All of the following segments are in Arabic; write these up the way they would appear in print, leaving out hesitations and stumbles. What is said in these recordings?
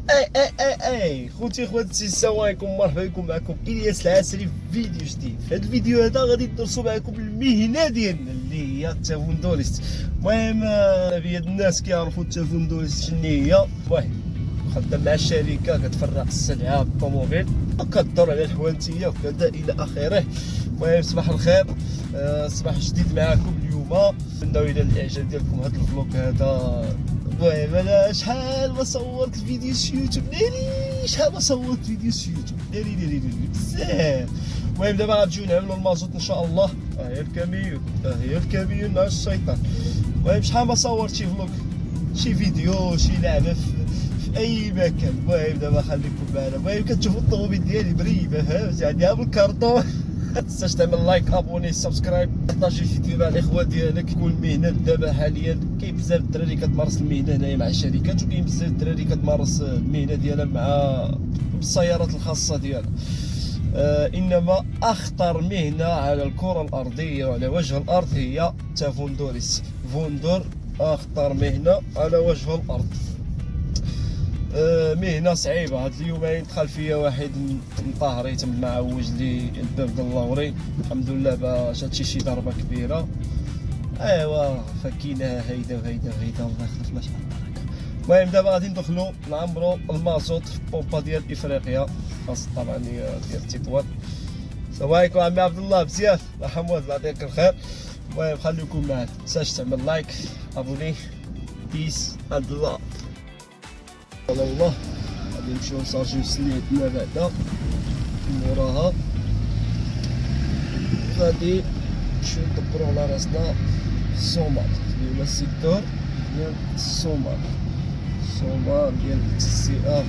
اي خوتي خواتاتي، السلام عليكم، مرحبا بكم. معكم الياس العسري في فيديو جديد. في هذا الفيديو هذا غادي ندرسوا معكم المهنه ديالنا اللي هي التافوندوريست. المهم اغلبيه الناس كيعرفوا التافوندوريست شنو هي. المهم خدام مع الشركه كتفرق السلعه الطوموبيل وكدور على الحوانتيه وكذا الى اخره. المهم صباح الخير، صباح جديد معكم اليوم. نتمنى الى الاعجاب ديالكم هذا الفلوق هذا. المهم انا شحال ما صورت فيديو في يوتيوب، شحال ما صورت فيديو في يوتيوب، ديري بزاف. المهم دابا غنجيو نعملوا المازوت ان شاء الله. هي الكاميون، هي الكاميون مع الشيطان. المهم شحال ما صورت شي فلوق، شي فيديو، شي لعبه في اي مكان. المهم دابا خليكم معنا. المهم كتشوفوا الطوموبيل ديالي مريبه، فهمت يعني بالكارطون. متنساش تعمل لايك، ابوني، سبسكرايب، بارطاجي الفيديو مع الاخوان ديالك. كون المهنه دابا حاليا كاين بزاف الدراري كتمارس المهنه هنايا مع الشركات، وكاين بزاف الدراري كتمارس المهنه ديالها مع السيارات الخاصه ديالها. انما اخطر مهنه على الكره الارضيه وعلى وجه الارض هي تافوندوريس. فوندور اخطر مهنه على وجه الارض. مهنه صعيبه. هاد اليومين دخل فيا واحد من طهري تم معوج لي الباب ديال اللوري، الحمد لله باش هادشي شي ضربه كبيره. ايوا فكينا هيدا وهيدا وهيدا، الله يخلف ما شاء الله. المهم دابا غادي ندخلو نعمرو المازوت في البومبا ديال افريقيا، خاص طبعا ديال تطوان. السلام عليكم عمي عبد الله، مزيان الله حمود الله يعطيك الخير. المهم خليكم معايا، متنساش تعمل لايك، ابوني، بيس عبد الله. الله غادي نمشيو نشارجيو سليتنا بعدا. موراها غادي نمشيو ندبرو على راسنا في الصومال، اليوم السيكتور ديال الصومال ديال التسيئة.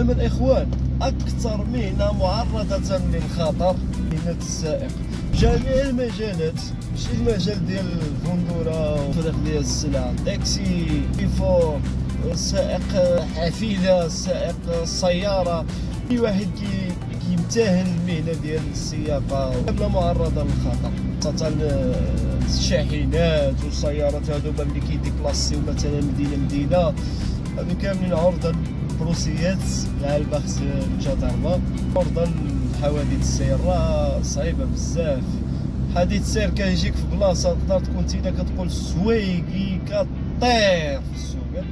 الإخوان، أكثر مهنة معرضة للخطر مهنة السائق. جميع المجالات، ماشي المجال ديال الفندورة وفرق ديال السلعة، تاكسي، تليفون، سائق حافلة، سائق السيارة، أي واحد كيمتهن المهنة ديال السياقة كاملة معرضة للخطر، خاصة الشاحنات والسيارات هادو اللي كيديكلاسيو مثلا مدينة هادو كاملين عرضة بروسيات مع البخس المجدربة، عرضة لحوادث السير. راه صعيبة بزاف. حديث السير كيجيك في بلاصة تقدر تكون نتينا كتقول سويقي كطير في السوق،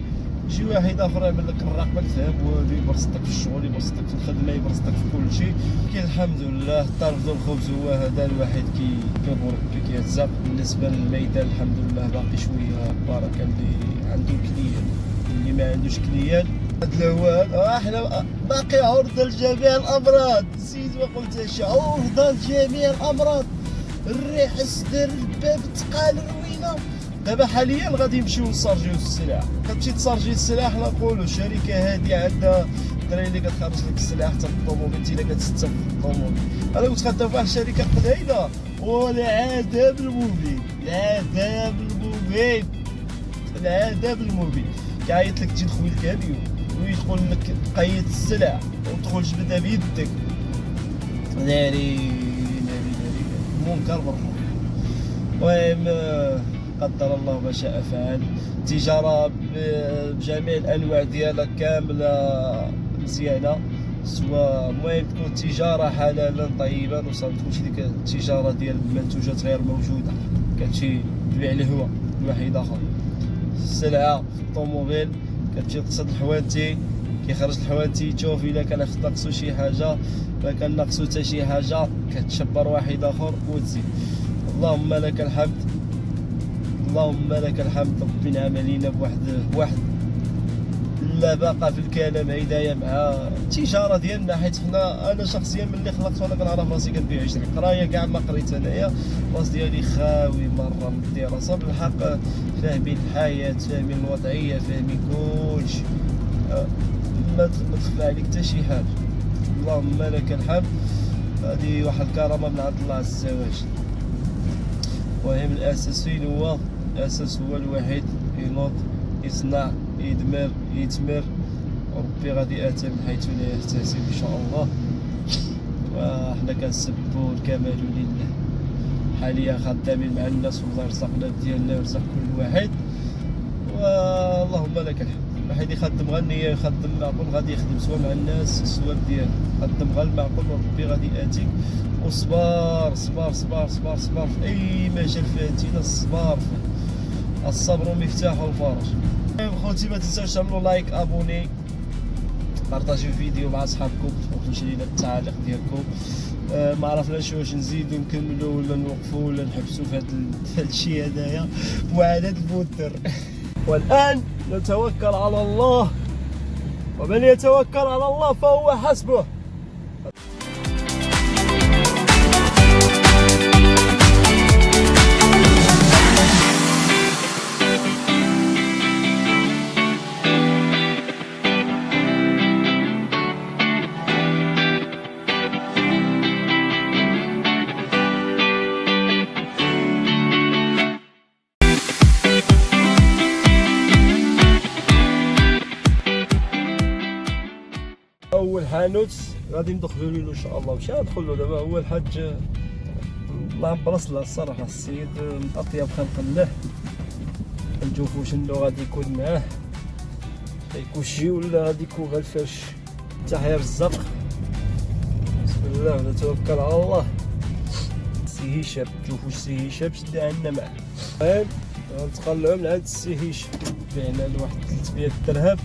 يجي واحد اخر يعمل لك الرقبة الذهب ويبرصدك في الشغل، يبرصدك في الخدمة، يبرصدك في كل شيء. كاين الحمد لله الطرف ديال الخبز هو هذا الواحد كيبور كيتزاق. بالنسبة للميدان الحمد لله باقي شوية بركة، اللي عنده كليان اللي ما عندوش كليان هاد الهوال. احنا باقي عرضة لجميع الامراض، نسيت ما قلتهاش، عرضة لجميع الامراض، الريح، الصدر، الباب، الثقال، الروينة. دابا حاليا غادي نمشيو نسارجيو السلع. كتمشي تسارجي السلع، حنا نقولوا الشركة هادية عندها الدراري اللي كتخرج لك السلع حتى في الطوموبيل، انت اللي كتستف في الطوموبيل. انا كنت خدام في واحد الشركة قديمة، والعذاب المبين، العذاب المبين، العذاب المبين. كيعيط لك تجي تدخل الكاميون ويدخل لك قيد السلع وتدخل جبدها بيدك. ناري منكر بالروح. المهم قدر الله ما شاء فعل. التجارة بجميع الأنواع ديالها كاملة مزيانة، سواء المهم تكون تجارة حلالا طيبا، وصافي تكونش ديك التجارة ديال المنتوجات غير موجودة، كتمشي تبيع الهوا لواحد آخر. السلعة في الطوموبيل كتمشي تقصد الحوانتي، كيخرج الحوانتي تشوف الا كان ناقصو شي حاجه، ما كان ناقصو حتى شي حاجه كتشبر واحد اخر وتزيد. اللهم لك الحمد، اللهم لك الحمد. ربي نعم علينا بواحد لا باقه في الكلام هدايا مع التجاره ديالنا، حيت حنا انا شخصيا ملي خلقت وانا كنعرف راسي كنبيع 20 قرايه كاع ما قريت انايا، الراس ديالي خاوي مره من الدراسه. بالحق فاهمين الحياه، فاهمين الوضعيه، فاهمين كلشي، ما تخفى عليك حتى شي حاجه. اللهم لك الحمد، هذه واحد الكرامه من عند الله عز وجل. المهم الاساس فين هو؟ الاساس هو الواحد ينوض، يصنع، يدمر، يتمر، وربي غادي اتى من حيث لا يحتسب ان شاء الله. وحنا كنسبوا الكمال لله. حاليا خدامين مع الناس والله يرزقنا ديالنا ويرزق كل واحد، واللهم لك الحمد. واحد يخدم غير النية، يخدم معقول غادي يخدم سوا مع الناس سوا ديالو، خدم غير المعقول وربي غادي ياتيك. وصبر صبر صبر صبر صبر في اي مجال فاتينا، الصبر الصبر مفتاح الفرج. خوتي ما تنساوش تعملوا لايك، ابوني، بارطاجيو الفيديو مع صحابكم، وتمشي لينا التعاليق ديالكم. ما عرفناش واش نزيدو نكملو ولا نوقفو ولا نحبسو في هاد الشيء هدايا وعدد الموتر. والان نتوكل على الله، ومن يتوكل على الله فهو حسبه. اول حانوت غادي ندخلوا له ان شاء الله، ماشي غندخل له دابا، هو الحاج الله برص له الصراحه، السيد من اطيب خلق الله. نشوفوا شنو غادي يكون معاه، غيكون شي ولا غادي يكون غير الفرش. تحيا الرزاق، بسم الله ونتوكل على الله. سي هشام، نشوفوا سي هشام شدا عندنا معاه. المهم غنتقلعوا من عند سي هشام، بعنا له واحد 300 درهم.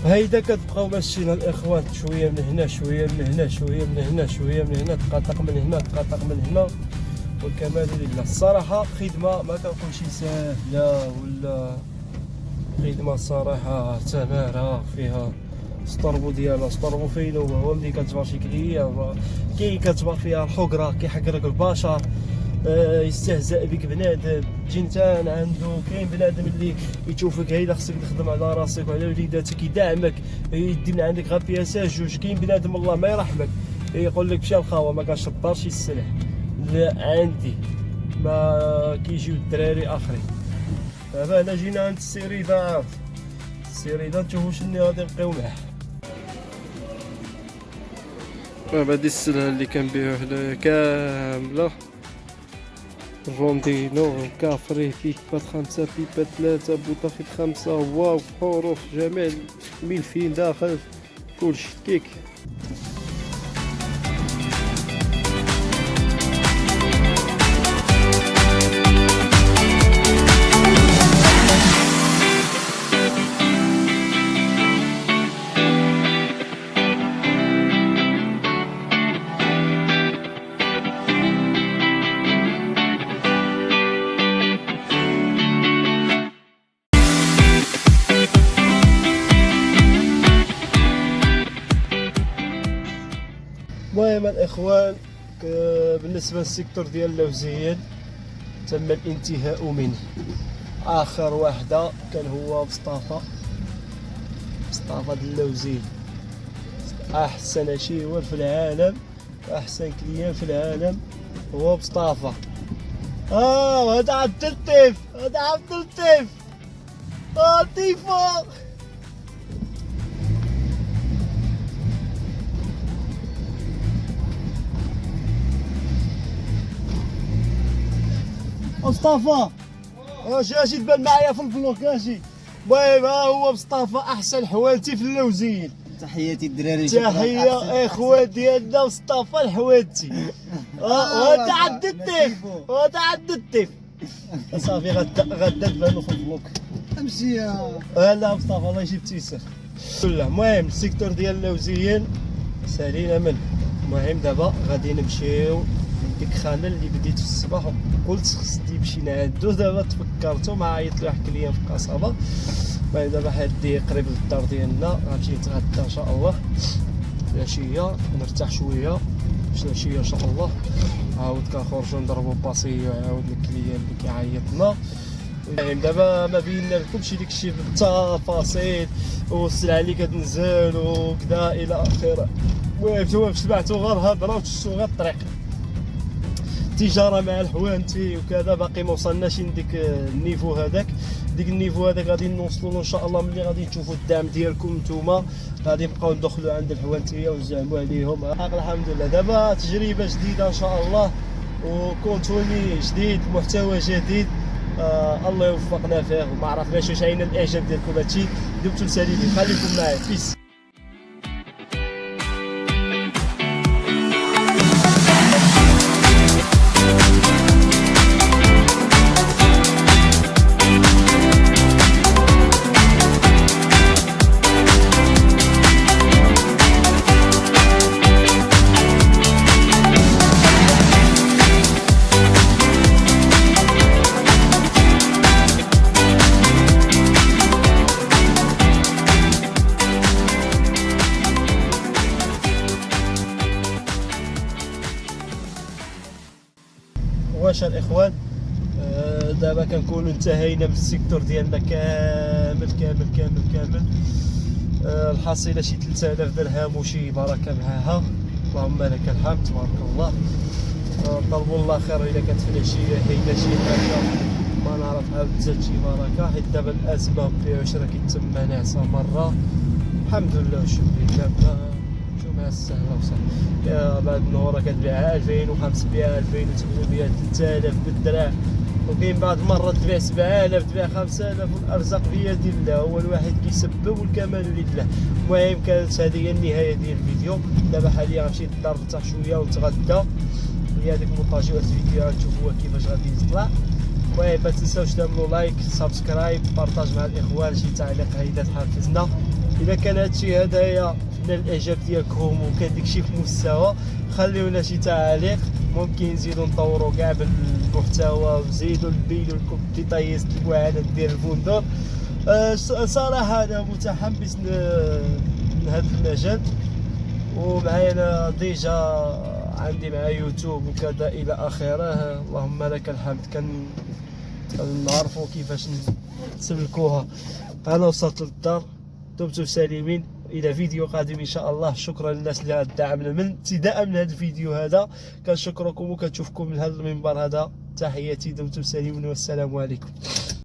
هيدا كتبقاو ماشيين الاخوان، شويه من هنا شويه من هنا شويه من هنا شويه من هنا، تقاطق من هنا تقاطق من هنا، والكمال لله. الصراحه خدمه ما كنقولش ساهله، ولا خدمه صراحه تماره فيها سطربو ديالها. سطربو فين هو ملي كتجبر شي كليان، كي كتجبر فيها الحقره كيحقرك البشر، يستهزأ بك بنادم، تجي انت عنده. كاين بنادم اللي يشوفك هيدا خصك تخدم على راسك وعلى وليداتك، يدعمك، يدي من عندك غير بياسات جوج. كاين بنادم الله ما يرحمك يقول لك مشى الخاوه ما كنشطرش السلح، لا عندي ما كيجيو الدراري اخرين. دابا هنا جينا عند السيريدا، السيريدا نشوفو شنو غادي نلقاو معاه. هادي السلعه اللي كنبيعو هنايا كامله، روندينو، كافري، بيبات 5، بيبات 3، بوطافيت 5، واو، حروف، جمال، ملفين داخل، كلشي كيك. المهم الاخوان، بالنسبه للسيكتور ديال اللوزيين تم الانتهاء منه. اخر واحده كان هو مصطفى اللوزين، احسن شيء في العالم، احسن كليان في العالم هو مصطفى. هذا عبد اللطيف، هذا عبد اللطيف، لطيفه. مصطفى اجي تبان معايا في الفلوق اجي. المهم ها هو مصطفى احسن حوالتي في اللوزين. تحياتي الدراري، تحيه اخوان ديالنا مصطفى الحوالتي. وهذا عبد اللطيف، وهذا عبد اللطيف. صافي غدا تبانو في الفلوق. امشي لا مصطفى الله يجيب تيسر. المهم السيكتور ديال اللوزيين سالينا منه. المهم دابا غادي نمشيو ديك الخانه اللي بديت في الصباح قلت خصني نمشي نعدو. دابا تفكرتو ما عيط لواحد كليان في القصبه. المهم دابا حدي قريب للدار ديالنا، غنمشي نتغدى ان شاء الله العشيه، نرتاح شويه باش العشيه ان شاء الله عاود كنخرجو نضربو باسيو عاود الكليان اللي كيعيط لنا. المهم دابا ما بينا لكمش داكشي بالتفاصيل والسلعه اللي كتنزل وكذا الى اخره. المهم نتوما سمعتو غير هضره وتشتو غير الطريق، التجاره مع الحوانتي وكذا. باقي ما وصلناش لديك النيفو هذاك، ديك النيفو هذاك غادي نوصلوا له ان شاء الله. ملي غادي تشوفوا الدعم ديالكم نتوما غادي نبقاو ندخلوا عند الحوانتيه ونزعموا عليهم. الحمد لله دابا تجربه جديده ان شاء الله، وكونتوني جديد، محتوى جديد. الله يوفقنا فيه، وما عرفناش واش عين الاعجاب ديالكم. هادشي دمتم سالمين، خليكم معايا. بيس. واش الاخوان، دابا كنكونوا انتهينا من السيكتور ديالنا كامل كامل كامل كامل. الحصيله شي 3000 درهم وشي بركه معاها، اللهم لك الحمد تبارك الله. طلبوا الله خير الا كانت فينا شي حاجه ما نعرفها تزاد شي بركه، حيت دابا الازمه بالعشره كيتسمى ناعسه مره. الحمد لله والشكر لله. شو مع السهله وصافي. بعد النهار كتبيعها 2500 2800 3000 بالدراهم، وكاين بعض المرات تبيع 7000 تبيع 5000، والارزاق بيد الله، هو الواحد كيسبب والكمال لله. المهم كانت هذه هي النهايه ديال الفيديو. دابا حاليا غنمشي للدار نرتاح شويه ونتغدى. هي هذيك مونتاجيو الفيديو غتشوفوها كيفاش غادي يطلع. المهم ما تنساوش تعملوا لايك سبسكرايب بارطاج مع الاخوان، شي تعليق هيدا تحفزنا. اذا كان هادشي هدايا نال الاعجاب ديالكم وكان داكشي في مستوى، خليونا شي تعاليق، ممكن نزيدو نطورو كاع بالمحتوى ونزيدو نبينو لكم ديتايز المعاناه ديال الفندق. صراحه انا متحمس لهذا المجال، ومعايا انا ديجا عندي مع يوتيوب وكذا الى اخره. اللهم لك الحمد. كنعرفوا كيفاش نسلكوها. انا وصلت للدار، دمتم سالمين. الى فيديو قادم ان شاء الله. شكرا للناس اللي دعمنا من ابتداء من هذا الفيديو هذا، كنشكركم وكنشوفكم من هذا المنبر هذا. تحياتي، دمتم سالمين والسلام عليكم.